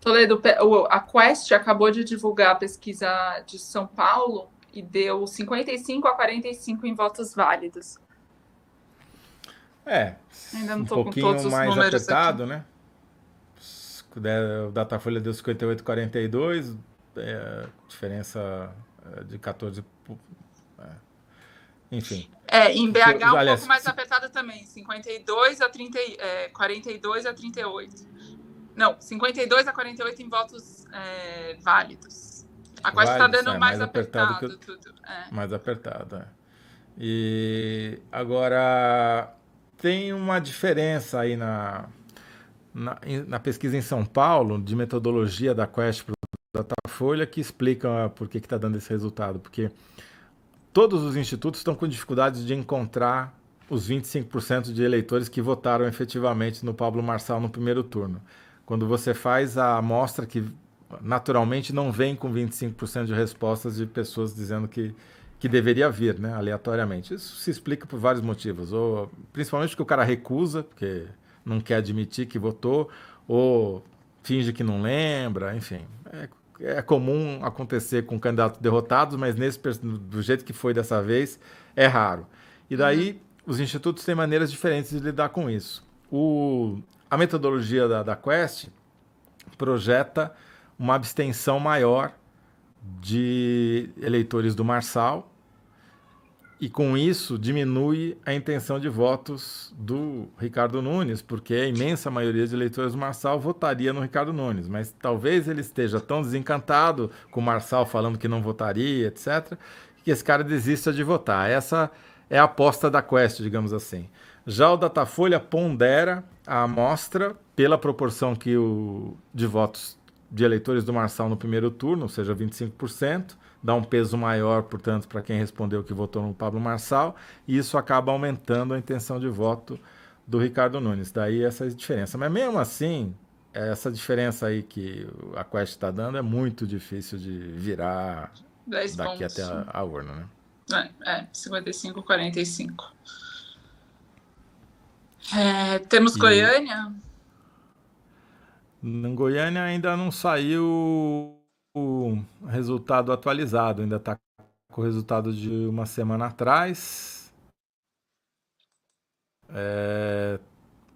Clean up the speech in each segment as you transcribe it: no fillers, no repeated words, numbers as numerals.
Toledo, a Quest acabou de divulgar a pesquisa de São Paulo e deu 55-45 em votos válidos. Ainda não Um estou com todos pouquinho os mais números aqui. apertado, né? O Datafolha deu 58,42, diferença de 14. Enfim. Em BH um Aliás, pouco mais apertado também, 42 a 38. Não, 52-48 em votos válidos. A Quest está dando mais apertado tudo. Mais apertado, E agora tem uma diferença aí na pesquisa em São Paulo, de metodologia da Quest para o Datafolha, que explica por que está dando esse resultado. Porque todos os institutos estão com dificuldade de encontrar os 25% de eleitores que votaram efetivamente no Pablo Marçal no primeiro turno. Quando você faz a amostra, que naturalmente não vem com 25% de respostas de pessoas dizendo que deveria vir, né, aleatoriamente. Isso se explica por vários motivos, ou principalmente porque o cara recusa, porque não quer admitir que votou, ou finge que não lembra, enfim. É comum acontecer com candidatos derrotados, mas do jeito que foi dessa vez, é raro. E daí, os institutos têm maneiras diferentes de lidar com isso. A metodologia da Quest projeta uma abstenção maior de eleitores do Marçal, e com isso diminui a intenção de votos do Ricardo Nunes, porque a imensa maioria de eleitores do Marçal votaria no Ricardo Nunes, mas talvez ele esteja tão desencantado com o Marçal falando que não votaria, etc., que esse cara desista de votar. Essa é a aposta da Quest, digamos assim. Já o Datafolha pondera a amostra pela proporção de votos de eleitores do Marçal no primeiro turno, ou seja, 25%, dá um peso maior, portanto, para quem respondeu que votou no Pablo Marçal, e isso acaba aumentando a intenção de voto do Ricardo Nunes. Daí essa diferença. Mas mesmo assim, essa diferença aí que a Quest está dando é muito difícil de virar 10 daqui pontos. até a urna, né? 55-45. Temos Goiânia? Em Goiânia ainda não saiu o resultado atualizado, ainda está com o resultado de uma semana atrás.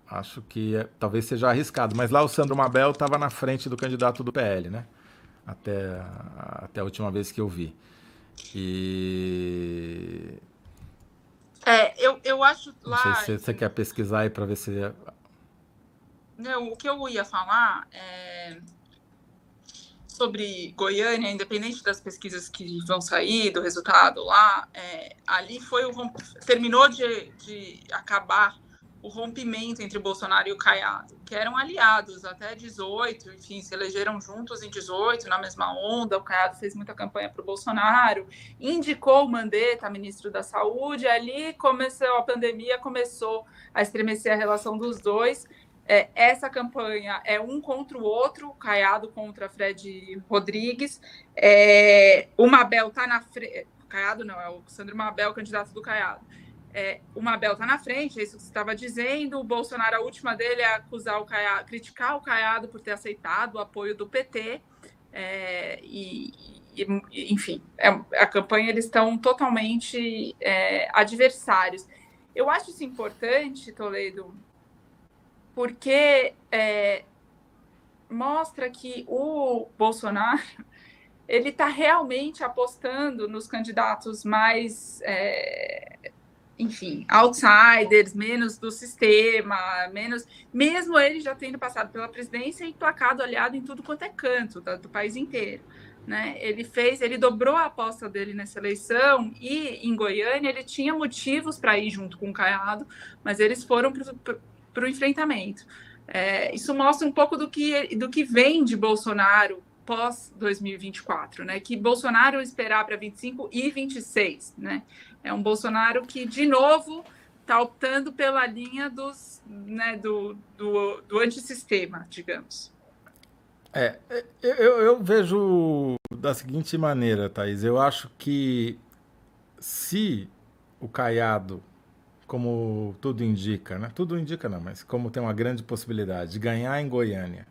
Acho que talvez seja arriscado, mas lá o Sandro Mabel estava na frente do candidato do PL, né? Até a última vez que eu vi. E eu acho lá. Não sei se você quer pesquisar aí para ver se. Não, o que eu ia falar sobre Goiânia, independente das pesquisas que vão sair, do resultado lá, ali foi terminou de acabar o rompimento entre o Bolsonaro e o Caiado, que eram aliados até 18, enfim, se elegeram juntos em 18, na mesma onda. O Caiado fez muita campanha para o Bolsonaro, indicou o Mandetta, ministro da Saúde, ali começou a pandemia, começou a estremecer a relação dos dois. Essa campanha é um contra o outro, Caiado contra Fred Rodrigues. O Mabel está na frente. Caiado não, é o Sandro Mabel, candidato do Caiado. O Mabel está na frente, é isso que você estava dizendo. O Bolsonaro, a última dele é acusar o Caiado, criticar o Caiado por ter aceitado o apoio do PT. Enfim, a campanha, eles estão totalmente adversários. Eu acho isso importante, Toledo, porque mostra que o Bolsonaro ele está realmente apostando nos candidatos mais, enfim, outsiders, menos do sistema, mesmo ele já tendo passado pela presidência e placado aliado em tudo quanto é canto do país inteiro. Né? Ele dobrou a aposta dele nessa eleição, e em Goiânia ele tinha motivos para ir junto com o Caiado, mas eles foram para o enfrentamento. Isso mostra um pouco do que vem de Bolsonaro pós 2024, né? Que Bolsonaro esperar para 25 e 26, né? É um Bolsonaro que, de novo, está optando pela linha do antissistema, digamos. Eu vejo da seguinte maneira, Thaís. Eu acho que se o Caiado, como tudo indica, né? Tudo indica não, mas como tem uma grande possibilidade de ganhar em Goiânia,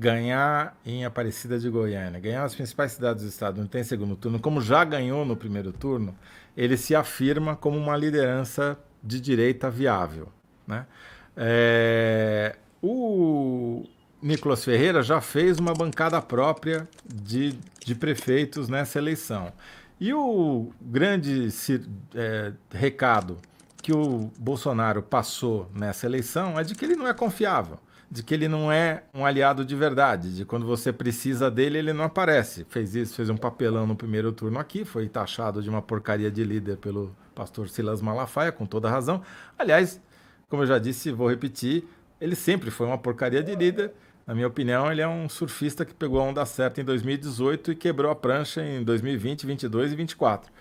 ganhar em Aparecida de Goiânia, ganhar nas principais cidades do estado, não tem segundo turno, como já ganhou no primeiro turno, ele se afirma como uma liderança de direita viável, né? O Nicolas Ferreira já fez uma bancada própria de prefeitos nessa eleição. E o grande recado que o Bolsonaro passou nessa eleição é de que ele não é confiável, de que ele não é um aliado de verdade, de quando você precisa dele, ele não aparece. Fez isso, fez um papelão no primeiro turno aqui, foi taxado de uma porcaria de líder pelo pastor Silas Malafaia, com toda razão. Aliás, como eu já disse, vou repetir, ele sempre foi uma porcaria de líder. Na minha opinião, ele é um surfista que pegou a onda certa em 2018 e quebrou a prancha em 2020, 2022 e 2024.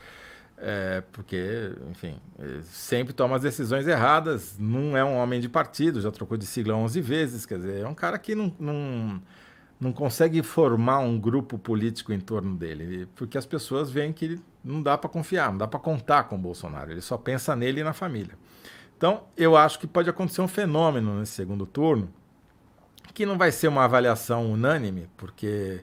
Porque, enfim, sempre toma as decisões erradas, não é um homem de partido, já trocou de sigla 11 vezes, quer dizer, é um cara que não consegue formar um grupo político em torno dele, porque as pessoas veem que não dá para confiar, não dá para contar com o Bolsonaro, ele só pensa nele e na família. Então, eu acho que pode acontecer um fenômeno nesse segundo turno, que não vai ser uma avaliação unânime, porque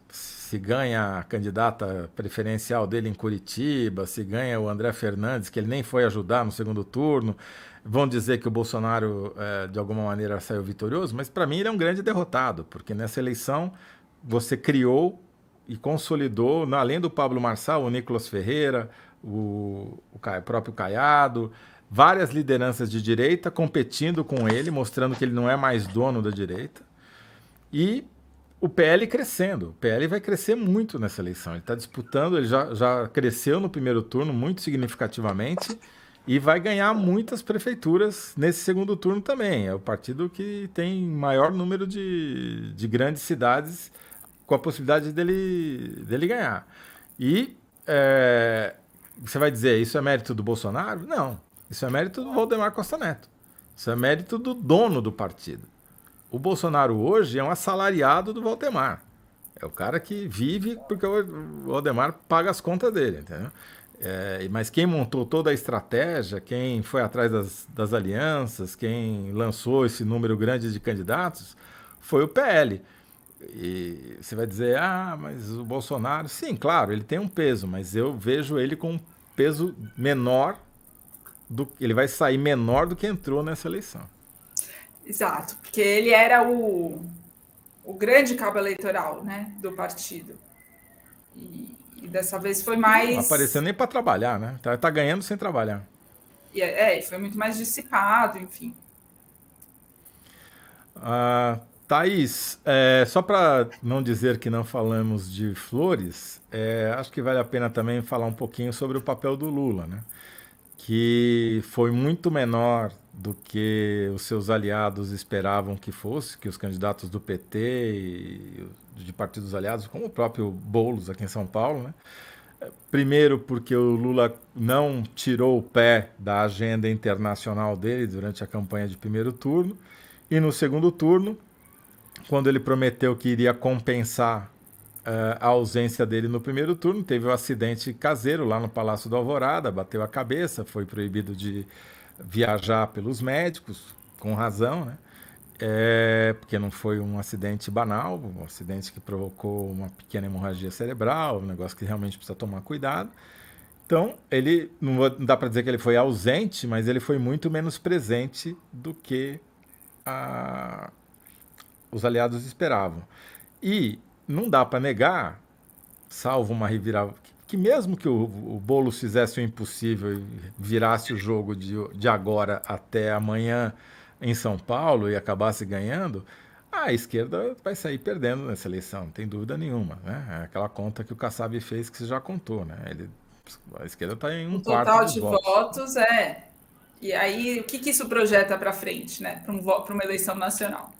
se ganha a candidata preferencial dele em Curitiba, se ganha o André Fernandes, que ele nem foi ajudar no segundo turno, vão dizer que o Bolsonaro, de alguma maneira, saiu vitorioso, mas para mim ele é um grande derrotado, porque nessa eleição você criou e consolidou, além do Pablo Marçal, o Nicolas Ferreira, o próprio Caiado, várias lideranças de direita competindo com ele, mostrando que ele não é mais dono da direita, e o PL crescendo. O PL vai crescer muito nessa eleição. Ele está disputando, ele já cresceu no primeiro turno muito significativamente e vai ganhar muitas prefeituras nesse segundo turno também. É o partido que tem maior número de grandes cidades com a possibilidade dele ganhar. E você vai dizer, isso é mérito do Bolsonaro? Não. Isso é mérito do Valdemar Costa Neto. Isso é mérito do dono do partido. O Bolsonaro hoje é um assalariado do Valdemar. É o cara que vive porque o Valdemar paga as contas dele, entendeu? Mas quem montou toda a estratégia, quem foi atrás das alianças, quem lançou esse número grande de candidatos, foi o PL. E você vai dizer, mas o Bolsonaro... Sim, claro, ele tem um peso, mas eu vejo ele com um peso menor, ele vai sair menor do que entrou nessa eleição. Exato, porque ele era o grande cabo eleitoral, né, do partido. E dessa vez foi mais... Não apareceu nem para trabalhar, né? Tá ganhando sem trabalhar. E foi muito mais dissipado, enfim. Thaís, só para não dizer que não falamos de flores, acho que vale a pena também falar um pouquinho sobre o papel do Lula, né? Que foi muito menor do que os seus aliados esperavam que fosse, que os candidatos do PT e de partidos aliados, como o próprio Boulos aqui em São Paulo, né? Primeiro porque o Lula não tirou o pé da agenda internacional dele durante a campanha de primeiro turno, e no segundo turno, quando ele prometeu que iria compensar a ausência dele no primeiro turno, teve um acidente caseiro lá no Palácio do Alvorada, bateu a cabeça, foi proibido de viajar pelos médicos, com razão, né? Porque não foi um acidente banal, um acidente que provocou uma pequena hemorragia cerebral, um negócio que realmente precisa tomar cuidado. Então, ele não dá para dizer que ele foi ausente, mas ele foi muito menos presente do que os aliados esperavam. E não dá para negar, salvo uma reviravolta, que mesmo que o Boulos fizesse o impossível e virasse o jogo de agora até amanhã em São Paulo e acabasse ganhando, a esquerda vai sair perdendo nessa eleição, não tem dúvida nenhuma, né? É aquela conta que o Kassab fez que você já contou, né? A esquerda está em um quarto dos votos. Total de votos, E aí, o que isso projeta para frente, né? Para uma eleição nacional?